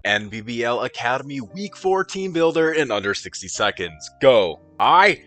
NBBL Academy Week 4 Team Builder in under 60 seconds. Go. I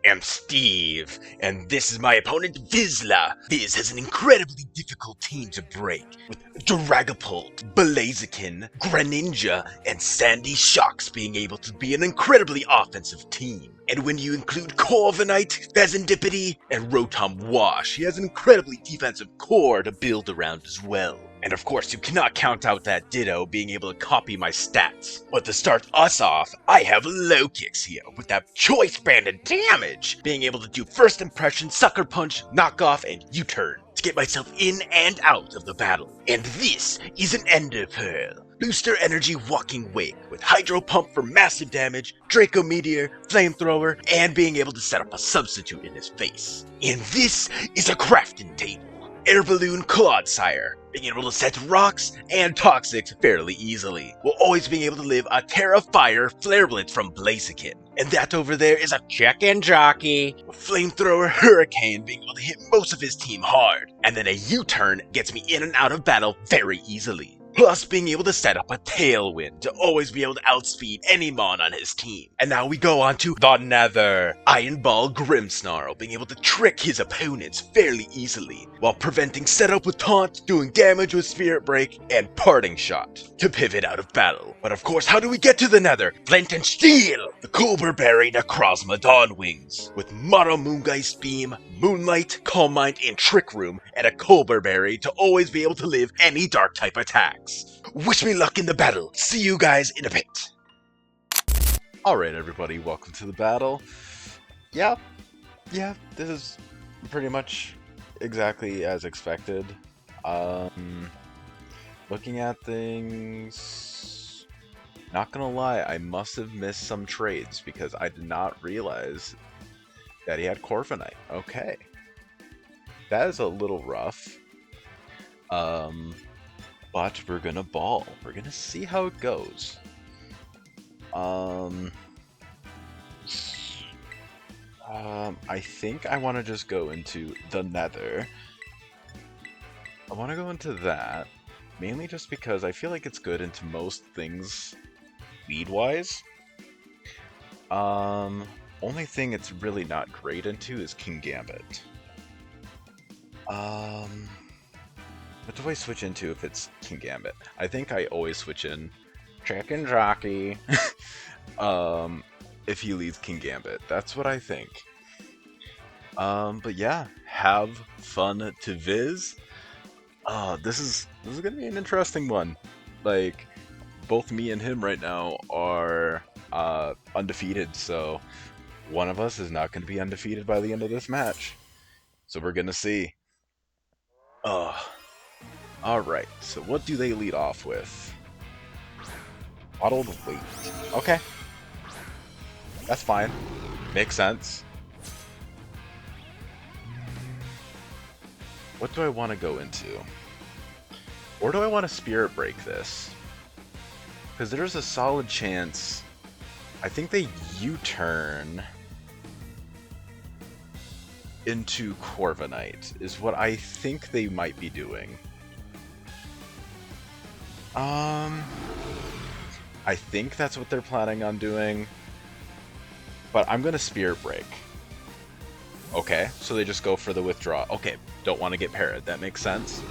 am Steve, and this is my opponent, VIZLA. Viz has an incredibly difficult team to break, with Dragapult, Blaziken, Greninja, and Sandy Shocks being able to be an incredibly offensive team. And when you include Corviknight, Fezandipity, and Rotom Wash, he has an incredibly defensive core to build around as well. And of course, you cannot count out that Ditto being able to copy my stats. But to start us off, I have Low Kicks here, with that choice banded damage, being able to do First Impression, Sucker Punch, Knockoff, and U-Turn to get myself in and out of the battle. And this is an Ender Pearl. Booster Energy Walking Wake with Hydro Pump for massive damage, Draco Meteor, Flamethrower, and being able to set up a substitute in his face. And this is a crafting table. Air Balloon Clodsire, being able to set rocks and toxics fairly easily, while always being able to live a Terra Fire Flare Blitz from Blaziken. And that over there is a Check-in Jockey, with Flamethrower Hurricane being able to hit most of his team hard, and then a U-turn gets me in and out of battle very easily. Plus being able to set up a Tailwind to always be able to outspeed any Mon on his team. And now we go on to the Nether. Iron Ball Grimmsnarl being able to trick his opponents fairly easily, while preventing setup with Taunt, doing damage with Spirit Break, and Parting Shot to pivot out of battle. But of course, how do we get to the Nether? Flint and Steel! The Cobra Berry Necrozma Dawnwings, with Mono Moongeist Beam, Moonlight, Calm Mind, and Trick Room, and a Cobra Berry to always be able to live any Dark type attack. Wish me luck in the battle. See you guys in a bit. Alright everybody, welcome to the battle. Yeah, this is pretty much exactly as expected. Looking at things, not gonna lie, I must have missed some trades because I did not realize that he had Corviknight. Okay. That is a little rough. But we're gonna ball. We're gonna see how it goes. I think I want to just go into the Nether. I want to go into that, mainly just because I feel like it's good into most things lead-wise. Only thing it's really not great into is King Gambit. What do I switch into if it's King Gambit? I think I always switch in Check-in Jockey if he leads King Gambit. That's what I think. But yeah, have fun to Viz. This is gonna be an interesting one. Like, both me and him right now are undefeated, so one of us is not gonna be undefeated by the end of this match. So we're gonna see. Alright, so what do they lead off with? Bottled Weight. Okay. That's fine. Makes sense. What do I want to go into? Or do I want to Spirit Break this? Because there's a solid chance. I think they U-turn into Corviknight is what I think they might be doing. I think that's what they're planning on doing, but I'm gonna Spirit Break. Okay, so they just go for the withdraw. Okay, don't want to get parried. That makes sense.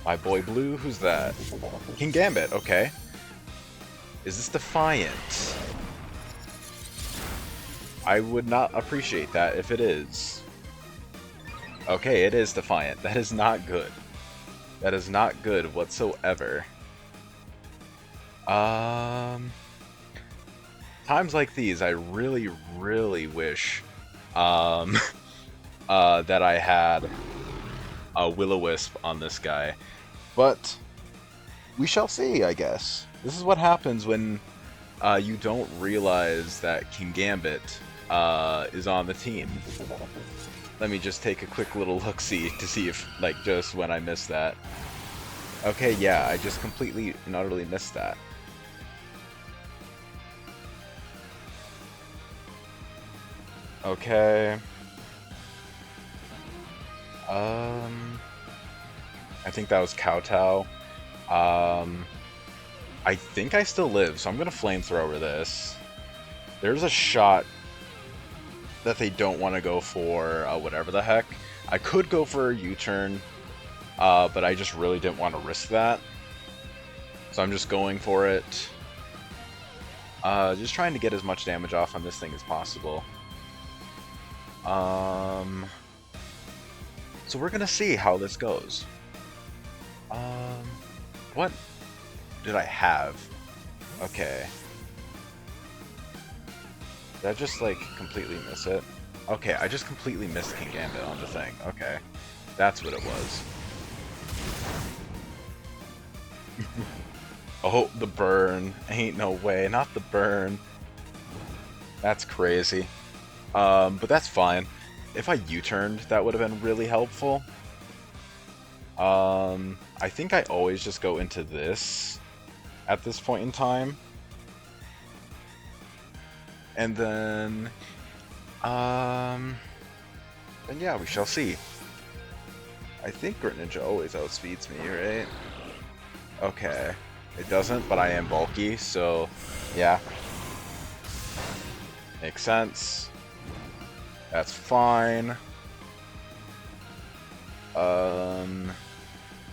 My boy Blue, who's that? King Gambit, okay. Is this Defiant? I would not appreciate that if it is. Okay, it is Defiant. That is not good. That is not good whatsoever. Times like these, I really, really wish that I had a Will-O-Wisp on this guy. But we shall see, I guess. This is what happens when you don't realize that King Gambit is on the team. Let me just take a quick little look-see to see if, like, just when I missed that. Okay, yeah, I just completely and utterly missed that. Okay. I think that was Kowtow. I think I still live, so I'm gonna flamethrower this. There's a shot that they don't want to go for whatever the heck. I could go for a U-turn, but I just really didn't want to risk that. So I'm just going for it. Just trying to get as much damage off on this thing as possible. So we're gonna see how this goes. What did I have? Okay. Did I just, like, completely miss it? Okay, I just completely missed King Gambit on the thing. Okay. That's what it was. Oh, the burn. Ain't no way. Not the burn. That's crazy. But that's fine. If I U-turned, that would have been really helpful. I think I always just go into this at this point in time. And then yeah, we shall see. I think Greninja always outspeeds me, right? Okay. It doesn't, but I am bulky, so yeah. Makes sense. That's fine.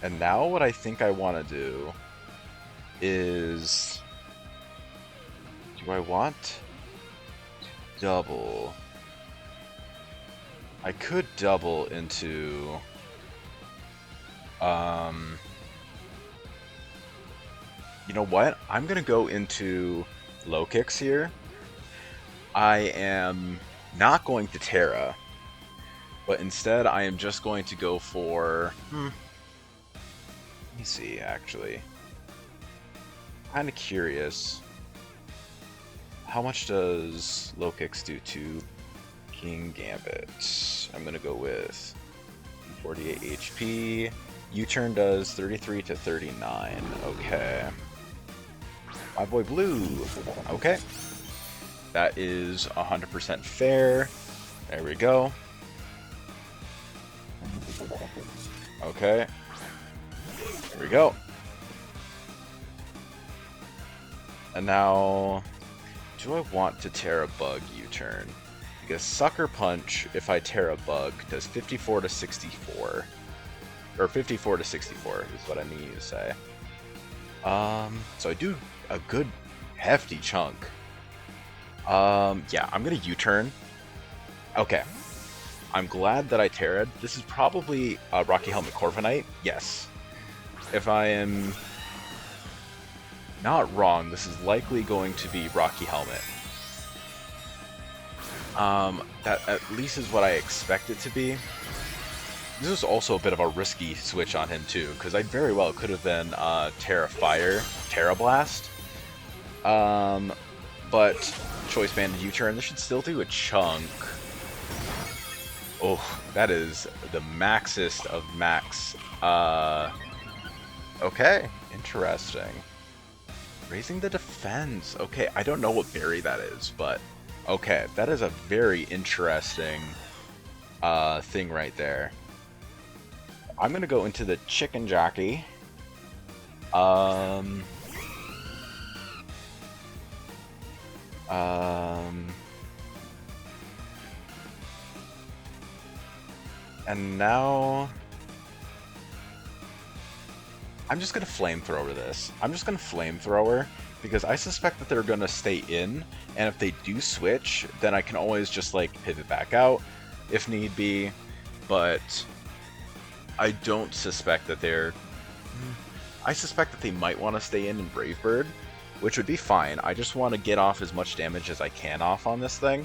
And now what I think I want to do is... Do I want to double? I could double into... You know what? I'm gonna go into low kicks here. I am not going to Terra, but instead I am just going to go for... Let me see, actually. Kind of curious. How much does low kicks do to King Gambit? I'm gonna go with 48 HP. U-turn does 33 to 39. Okay. My boy Blue. Okay. That is 100% fair. There we go. Okay. There we go. And now, do I want to Terra Bug U-turn? Because Sucker Punch, if I Terra Bug, does 54 to 64. Or 54 to 64 is what I mean to say. So I do a good hefty chunk. Yeah, I'm gonna U-turn. Okay. I'm glad that I Terra'd. This is probably Rocky Helmet Corviknight. Yes. If I am not wrong, this is likely going to be Rocky Helmet. That at least is what I expect it to be. This is also a bit of a risky switch on him too, because I very well could have been Terra Fire, Terra Blast. But Choice Banded U-turn, this should still do a chunk. Oh, that is the maxest of max. Okay, interesting. Raising the defense. Okay, I don't know what berry that is, but okay, that is a very interesting thing right there. I'm gonna go into the chicken jockey. And now I'm just gonna flamethrower this. I'm just gonna flamethrower because I suspect that they're gonna stay in, and if they do switch, then I can always just like pivot back out if need be. But I don't suspect that they're... I suspect that they might want to stay in Brave Bird, which would be fine. I just want to get off as much damage as I can off on this thing.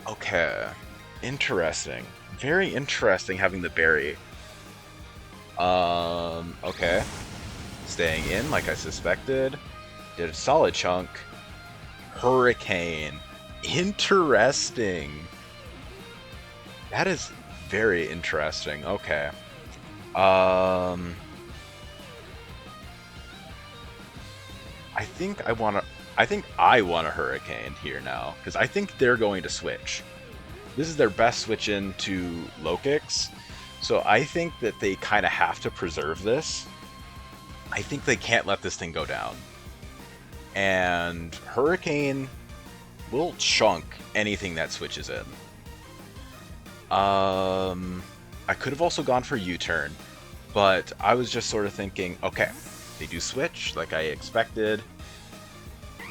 Okay. Interesting. Very interesting having the berry. Okay. Staying in like I suspected. Did a solid chunk. Hurricane. Interesting. That is very interesting. Okay. I think I want a Hurricane here now, because I think they're going to switch. This is their best switch into low kicks. So I think that they kind of have to preserve this. I think they can't let this thing go down. And Hurricane will chunk anything that switches in. I could have also gone for U-turn, but I was just sort of thinking, okay, they do switch like I expected.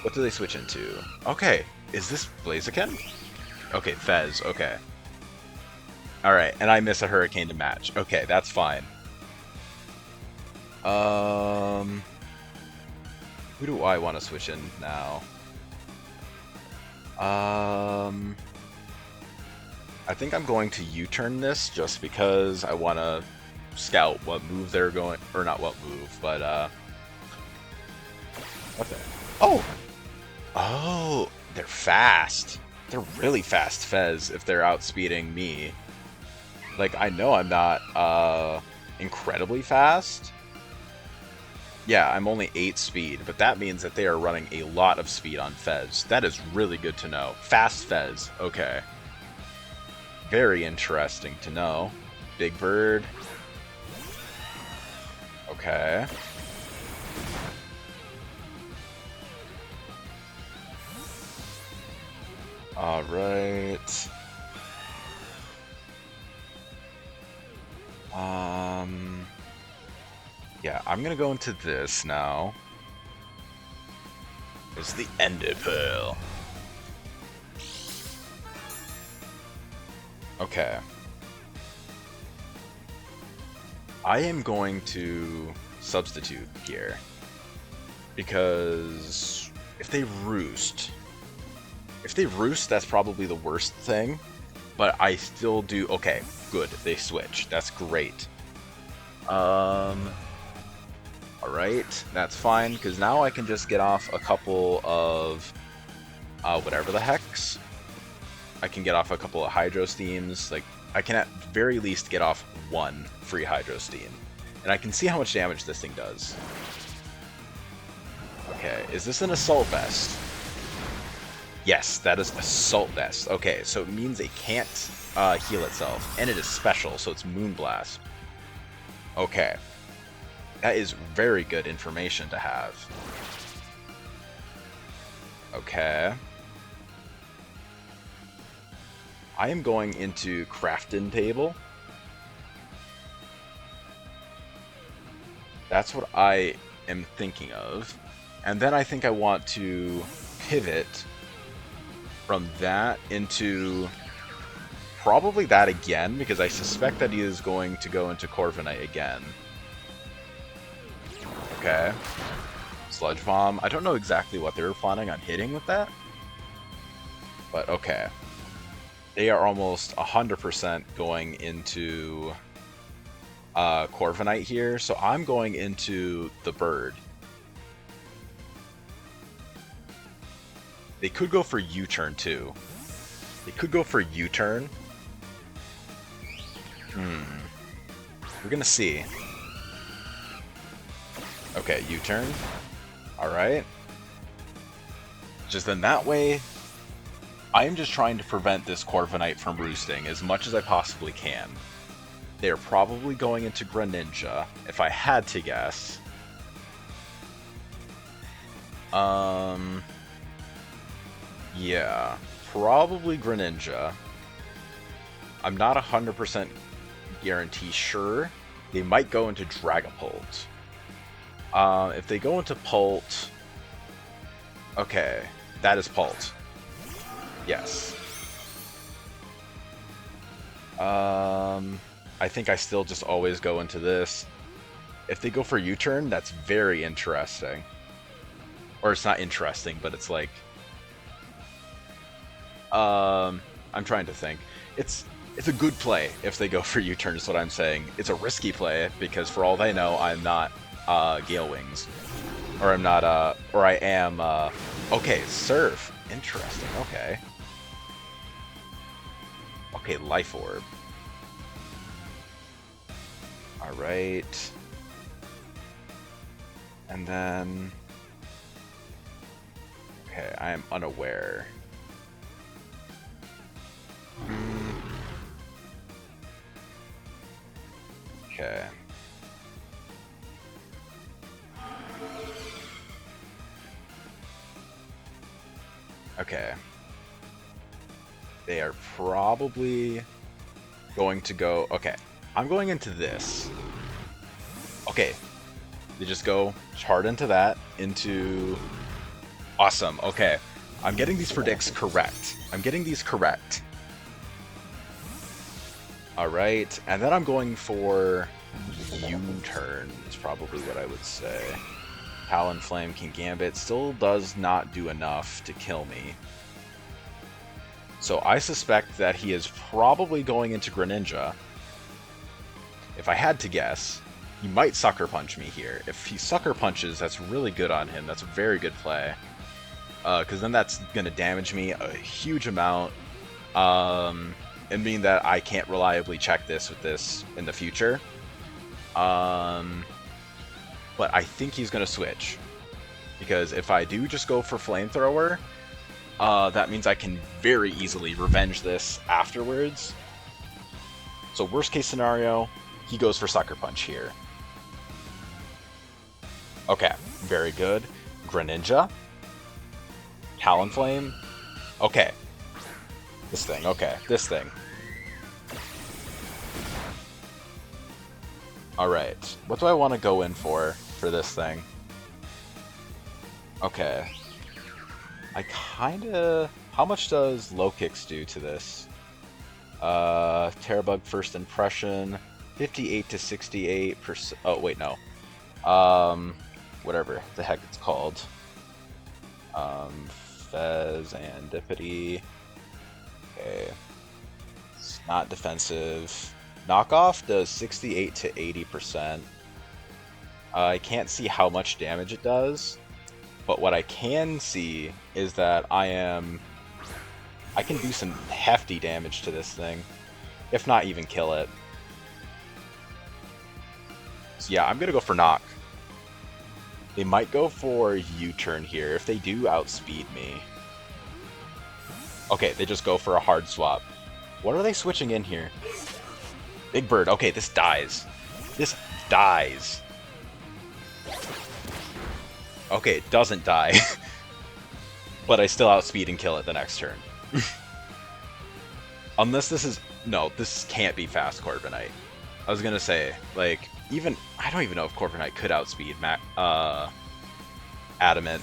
What do they switch into? Okay, is this Blaziken? Okay, Fez, okay. Alright, and I miss a Hurricane to match. Okay, that's fine. Who do I want to switch in now? I think I'm going to U-turn this just because I want to scout what move they're going, or not what move, but what the? Oh! Oh, they're fast. They're really fast Fez if they're outspeeding me. Like, I know I'm not incredibly fast. Yeah, I'm only 8 speed, but that means that they are running a lot of speed on Fez. That is really good to know. Fast Fez, okay. Very interesting to know. Big Bird. Okay. Alright. Yeah, I'm gonna go into this now. It's the NBBL. Okay. I am going to substitute here. Because if they roost, that's probably the worst thing. But I still do... Okay, good. They switch. That's great. Alright, that's fine, because now I can just get off a couple of... whatever the hex. I can get off a couple of Hydro Steams. Like, I can at very least get off one free Hydro Steam. And I can see how much damage this thing does. Okay, is this an Assault Vest? Yes, that is Assault Vest. Okay, so it means it can't heal itself. And it is special, so it's Moonblast. Okay. That is very good information to have. Okay. I am going into Crafting Table. That's what I am thinking of. And then I think I want to pivot from that into probably that again, because I suspect that he is going to go into Corviknight again. Okay. Sludge Bomb. I don't know exactly what they were planning on hitting with that. But okay. They are almost 100% going into Corviknight here, so I'm going into the Bird. They could go for U-turn too. They could go for U-turn. We're gonna see. Okay, U-turn. Alright. Just then that way, I am just trying to prevent this Corviknight from roosting as much as I possibly can. They're probably going into Greninja, if I had to guess. Yeah, probably Greninja. I'm not 100% guarantee sure. They might go into Dragapult. If they go into Pult... Okay, that is Pult. Yes. I think I still just always go into this. If they go for U-turn, that's very interesting. Or it's not interesting, but it's like... I'm trying to think. It's a good play if they go for U-turn is what I'm saying. It's a risky play because for all they know, I'm not Gale Wings. Or I'm not, or I am, okay, Surf. Interesting, okay. Okay, Life Orb. Alright. And then... Okay, I am unaware. Okay. Okay. They are probably going to go... Okay, I'm going into this. Okay. They just go hard into that, into... Awesome, okay. I'm getting these predicts correct. I'm getting these correct. Alright, and then I'm going for U-turn is probably what I would say. Talonflame, King Gambit still does not do enough to kill me. So I suspect that he is probably going into Greninja. If I had to guess, he might Sucker Punch me here. If he Sucker Punches, that's really good on him. That's a very good play. Because then that's going to damage me a huge amount. And mean that I can't reliably check this with this in the future. But I think he's going to switch. Because if I do just go for Flamethrower, that means I can very easily revenge this afterwards. So worst case scenario, he goes for Sucker Punch here. Okay, very good. Greninja. Talonflame. Okay. This thing, okay. This thing. Alright. What do I want to go in for this thing? Okay. I kinda... How much does Low Kicks do to this? Terabug First Impression. 58 to 68%. Oh, wait, no. Whatever the heck it's called. Fez and Dippity. Okay. It's not defensive. Knockoff does 68 to 80%. I can't see how much damage it does, but what I can see is that I can do some hefty damage to this thing, if not even kill it. So yeah, I'm gonna go for Knock. They might go for U-turn here if they do outspeed me. Okay, they just go for a hard swap. What are they switching in here? Big Bird. Okay, this dies. This dies. Okay, it doesn't die. But I still outspeed and kill it the next turn. Unless this is... No, this can't be fast Corviknight. I was gonna say, like, even... I don't even know if Corviknight could outspeed Adamant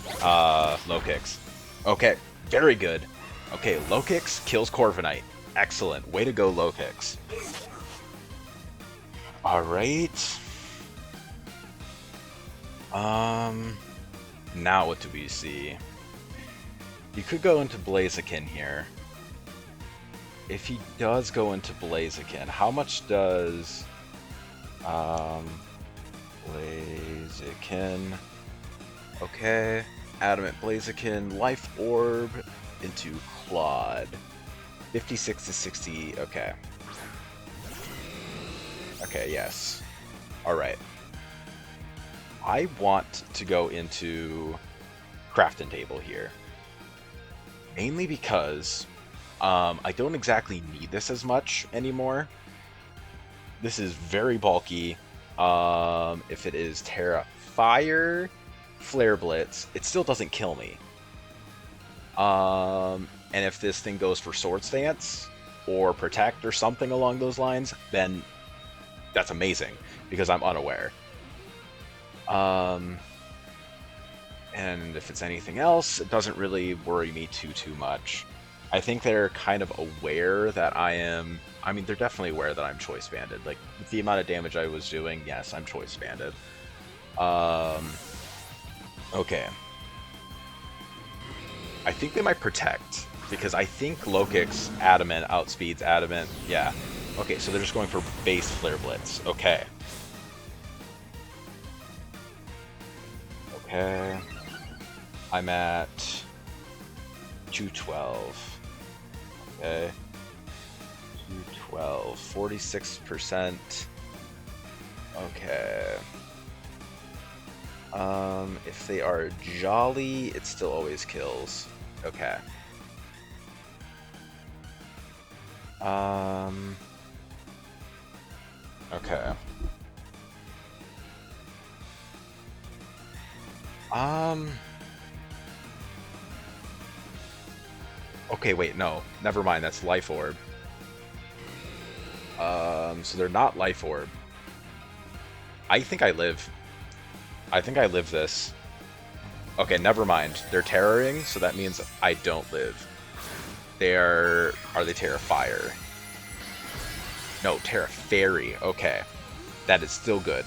Low Kicks. Okay, very good. Okay, Low Kicks kills Corviknight. Excellent. Way to go, Low Kicks. Alright. Now what do we see? You could go into Blaziken here. If he does go into Blaziken, how much does... Blaziken... Okay. Adamant Blaziken, Life Orb into Claude. 56 to 60, okay. Okay, yes. Alright. I want to go into Crafting Table here. Mainly because I don't exactly need this as much anymore. This is very bulky. If it is Terra Fire, Flare Blitz, it still doesn't kill me. And if this thing goes for Sword Stance or Protect or something along those lines, then that's amazing because I'm unaware. And if it's anything else, it doesn't really worry me too much. I think they're kind of aware that I mean, they're definitely aware that I'm Choice Banded. Like, with the amount of damage I was doing, yes, I'm Choice Banded. Okay. I think they might Protect, because I think Low Kicks Adamant outspeeds Adamant. Yeah. Okay, so they're just going for base Flare Blitz. Okay. Okay. I'm at 212. Okay. 212. 46%. Okay. If they are Jolly, it still always kills. Okay. Okay. Um. Okay, wait, no. Never mind, that's Life Orb. So they're not Life Orb. I think I live. I think I live this. Okay, never mind. They're Terra Ring, so that means I don't live. They are they Terra Fire? No, Terra Fairy. Okay. That is still good.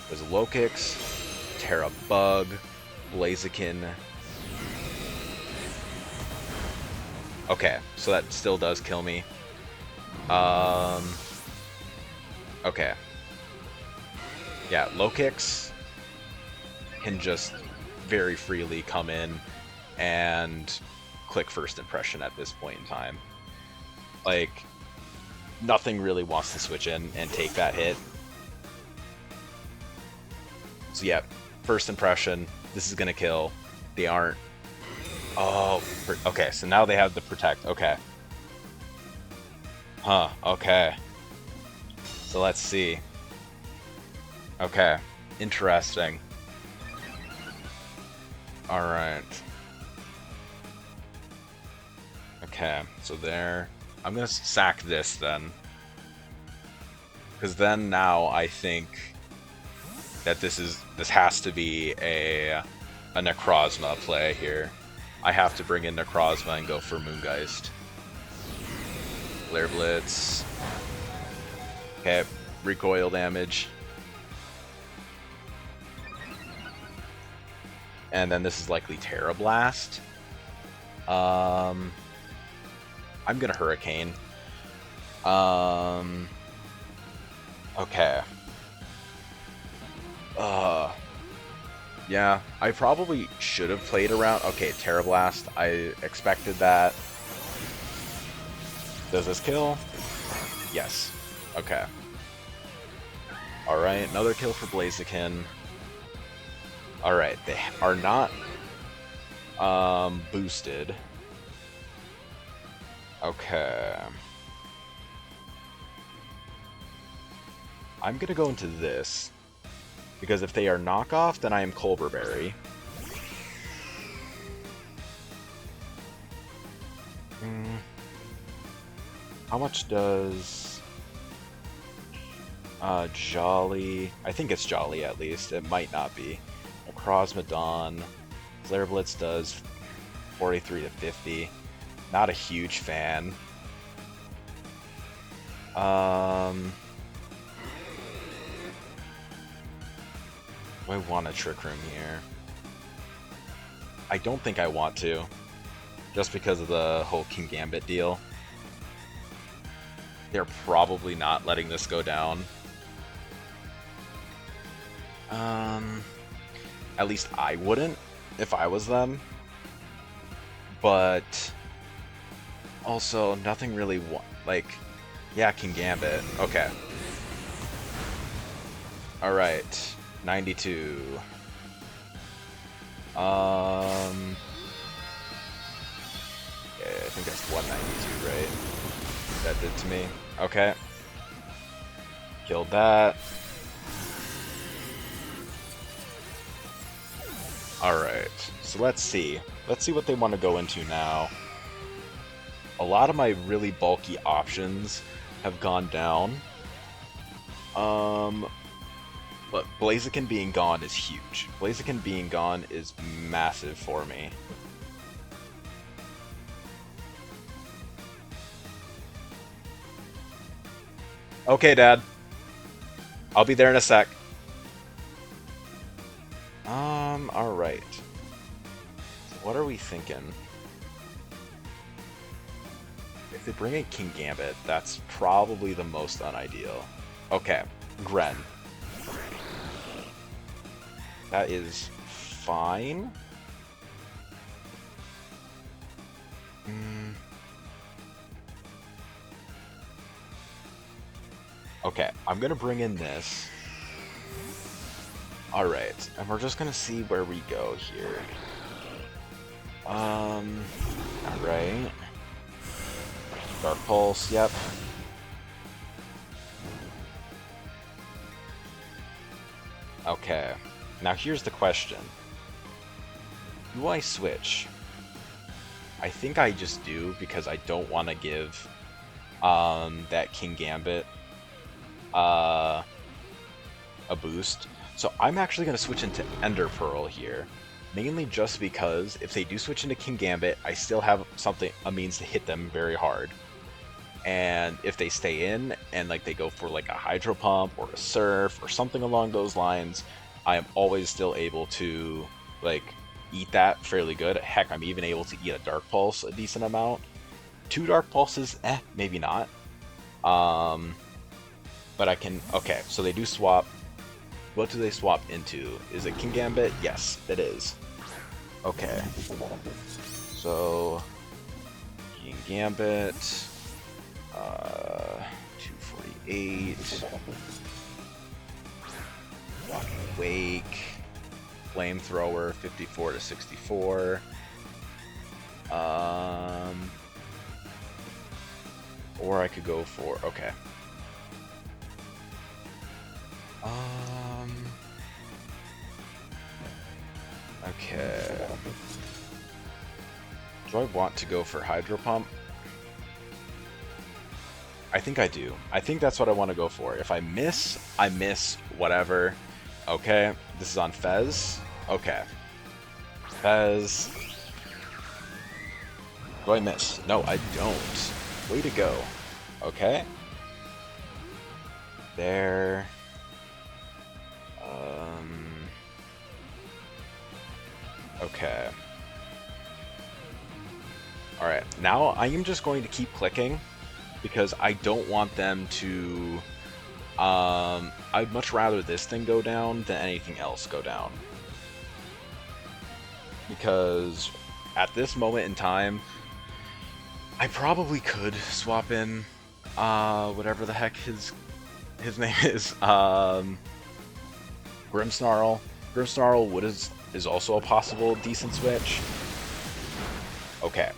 There's Lokix, Terra Bug, Blaziken. Okay, so that still does kill me. Okay. Yeah, Lokix can just very freely come in and click First Impression at this point in time. Like, nothing really wants to switch in and take that hit. So yeah, First Impression, this is gonna kill. They aren't... Oh, okay, so now they have the Protect, okay. Huh, okay. So let's see. Okay, interesting. Alright. Okay, so there. I'm gonna sack this then. Because then now I think that this has to be a Necrozma play here. I have to bring in Necrozma and go for Moongeist. Flare Blitz. Okay, recoil damage. And then this is likely Terra Blast. I'm gonna Hurricane. Okay. Yeah, I probably should have played around. Okay, Terra Blast. I expected that. Does this kill? Yes. Okay. Alright, another kill for Blaziken. Alright, they are not boosted. Okay. I'm gonna go into this. Because if they are knockoff, then I am Colberberry. How much does... Jolly... I think it's Jolly at least. It might not be. Necrozma, Flare Blitz does 43 to 50. Not a huge fan. Do I want a Trick Room here? I don't think I want to. Just because of the whole King Gambit deal. They're probably not letting this go down. At least I wouldn't, if I was them. But... also, nothing really... like... yeah, King Gambit. Okay. Alright. 92. Yeah, I think that's 192, right? That did to me. Okay. Killed that. Alright, so let's see. Let's see what they want to go into now. A lot of my really bulky options have gone down. But Blaziken being gone is huge. Blaziken being gone is massive for me. Okay, Dad. I'll be there in a sec. Alright. So what are we thinking? If they bring in King Gambit, that's probably the most unideal. Okay, Gren. That is fine. Okay, I'm gonna bring in this. Alright, and we're just gonna see where we go here. Alright. Dark Pulse, yep. Okay, now here's the question. Do I switch? I think I just do because I don't want to give that King Gambit a boost. So I'm actually going to switch into Ender Pearl here. Mainly just because if they do switch into King Gambit, I still have a means to hit them very hard. And if they stay in and like they go for like a Hydro Pump or a Surf or something along those lines, I am always still able to like eat that fairly good. Heck, I'm even able to eat a Dark Pulse a decent amount. 2 Dark Pulses, maybe not. But I can, okay, so they do swap. What do they swap into? Is it King Gambit? Yes, it is. Okay. So, King Gambit, 248, Walking Wake, Flamethrower, 54 to 64. Or I could go for, okay. Okay. Do I want to go for Hydro Pump? I think I do. I think that's what I want to go for. If I miss, I miss whatever. Okay, this is on Fez. Okay. Fez. Do I miss? No, I don't. Way to go. Okay. There. Okay. Alright, now I am just going to keep clicking because I don't want them to... I'd much rather this thing go down than anything else go down. Because at this moment in time, I probably could swap in whatever the heck his name is. Grimmsnarl. Grimmsnarl is also a possible decent switch. Okay.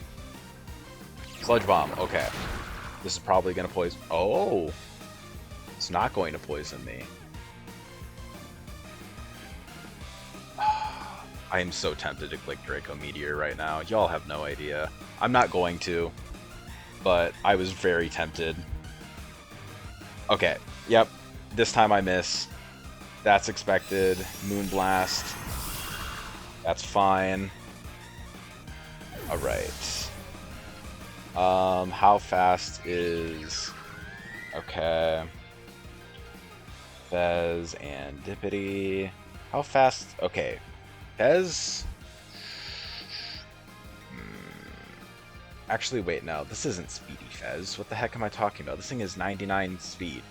Sludge Bomb, okay. This is probably gonna poison. Oh! It's not going to poison me. I am so tempted to click Draco Meteor right now. Y'all have no idea. I'm not going to, but I was very tempted. Okay, yep. This time I miss. That's expected. Moonblast. That's fine. Alright. How fast is... Okay. Fez and Dippity. How fast... Okay. Fez... Actually, wait, no. This isn't Speedy Fez. What the heck am I talking about? This thing is 99 speed.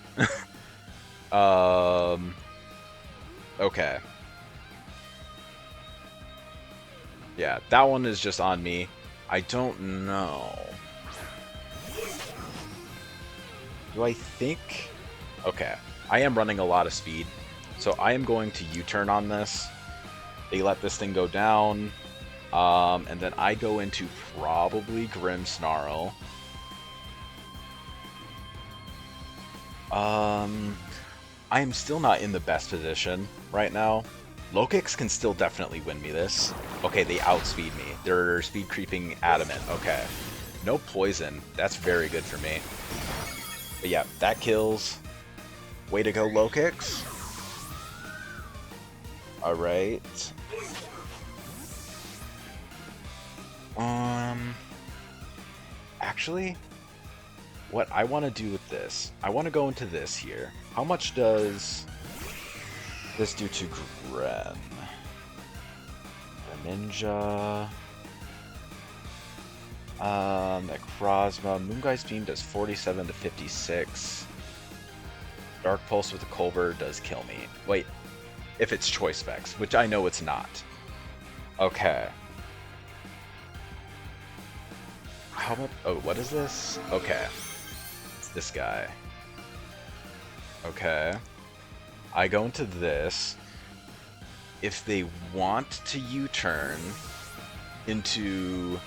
Okay. Yeah, that one is just on me. I don't know. Do I think... Okay. I am running a lot of speed, so I am going to U-turn on this. They let this thing go down, and then I go into probably Grimmsnarl. I am still not in the best position right now. Lokix can still definitely win me this. Okay, they outspeed me. They're speed creeping adamant. Okay. No poison. That's very good for me. But yeah, that kills. Way to go, Lokix. Alright. Actually, what I want to do with this, I want to go into this here. How much does this do to Gren? Ninja. Necrozma. Moonguy's Beam does 47 to 56. Dark Pulse with a Colbur does kill me. Wait, if it's choice specs, which I know it's not. Okay. How much? Oh, what is this? Okay. It's this guy. Okay. I go into this. If they want to U-turn into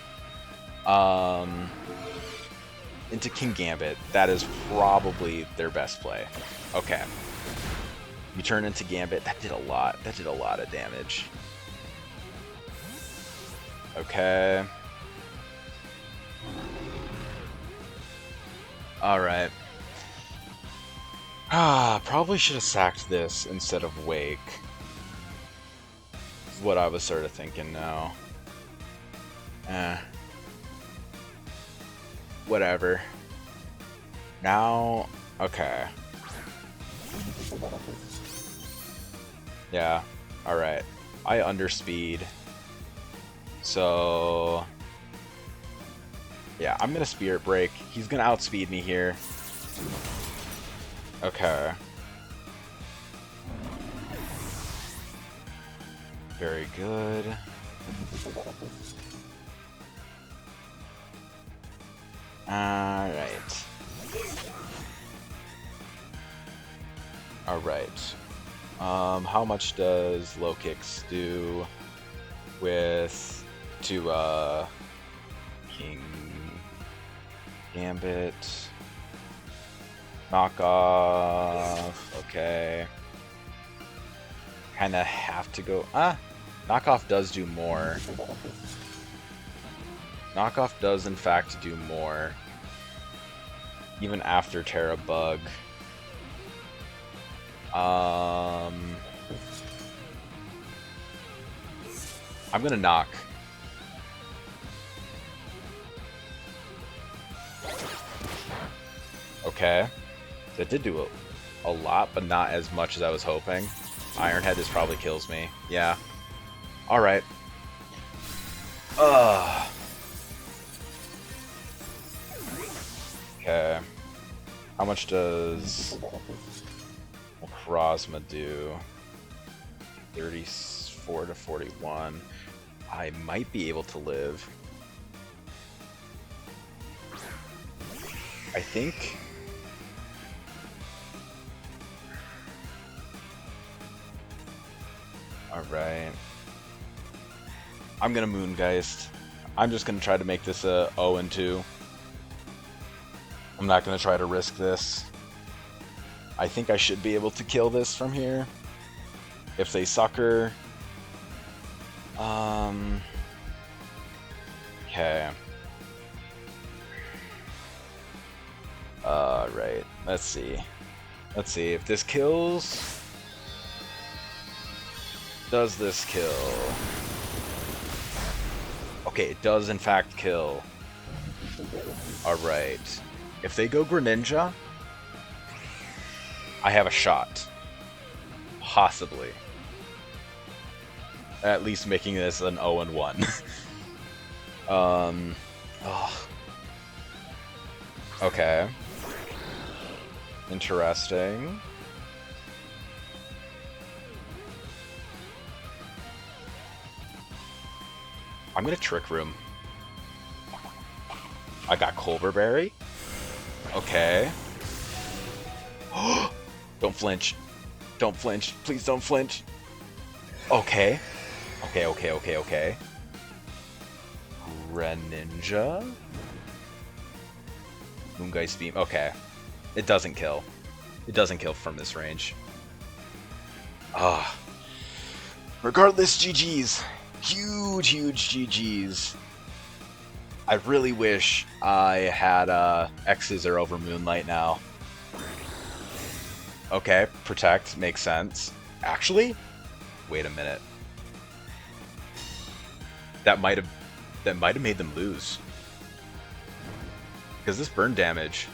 King Gambit, that is probably their best play. Okay. You turn into Gambit. That did a lot. That did a lot of damage. Okay. Alright. Probably should have sacked this instead of Wake. Is what I was sort of thinking now. Whatever. Now, okay. Yeah, alright. I underspeed. So... yeah, I'm gonna Spirit Break. He's gonna outspeed me here. Okay. Very good. Alright. Alright. How much does low kicks do with King Gambit? Knockoff. Okay. Kinda have to go. Knockoff does do more. Knockoff does in fact do more. Even after Terra Bug. I'm gonna knock. Okay. That did do a lot, but not as much as I was hoping. Iron Head, this probably kills me. Yeah. Alright. Okay. How much does Necrozma do? 34 to 41. I might be able to live. I think... alright. I'm gonna Moongeist. I'm just gonna try to make this a 0-2. I'm not gonna try to risk this. I think I should be able to kill this from here. If they sucker. Okay. Right. Let's see. Let's see if this kills. Does this kill? Okay, it does in fact kill. Alright. If they go Greninja, I have a shot. Possibly. At least making this an 0-1. Okay. Interesting. I'm gonna Trick Room. I got Culverberry. Okay. Don't flinch. Don't flinch. Please don't flinch. Okay. Okay. Greninja? Moongeist Beam. Okay. It doesn't kill. It doesn't kill from this range. Regardless, GG's. Huge GG's. I really wish I had X-Scissor over Moonlight now. Okay, Protect makes sense. Actually, wait a minute. That might have made them lose. Because this burn damage,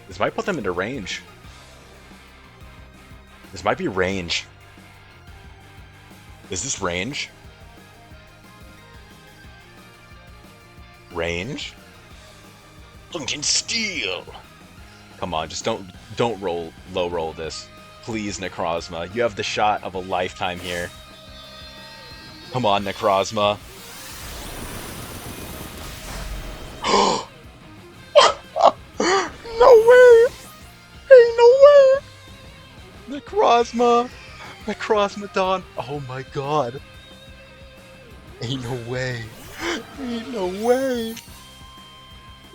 this might put them into range. This might be range. Is this range? Range? Luncheon Steel! Come on, just don't low roll this. Please, Necrozma. You have the shot of a lifetime here. Come on, Necrozma. No way! Ain't no way! Necrozma! Necrozmadon! Oh my god! Ain't no way! Ain't no way!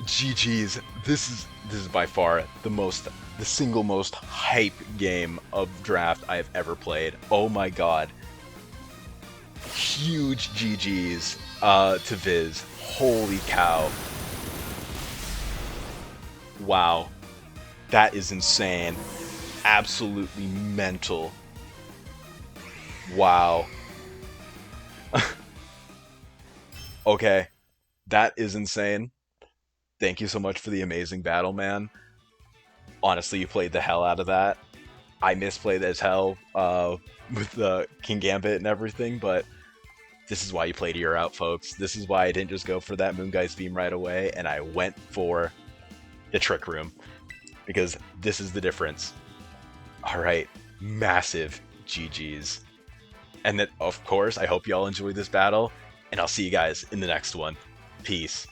GG's. This is by far the single most hype game of draft I have ever played. Oh my god. Huge GG's to Viz. Holy cow. Wow. That is insane. Absolutely mental. Wow. Okay. That is insane. Thank you so much for the amazing battle, man. Honestly, you played the hell out of that. I misplayed as hell with the King Gambit and everything, but this is why you played Ear Out, folks. This is why I didn't just go for that Moongeist Beam right away, and I went for the Trick Room, because this is the difference. Alright, massive GG's. And then, of course, I hope you all enjoyed this battle, and I'll see you guys in the next one. Peace.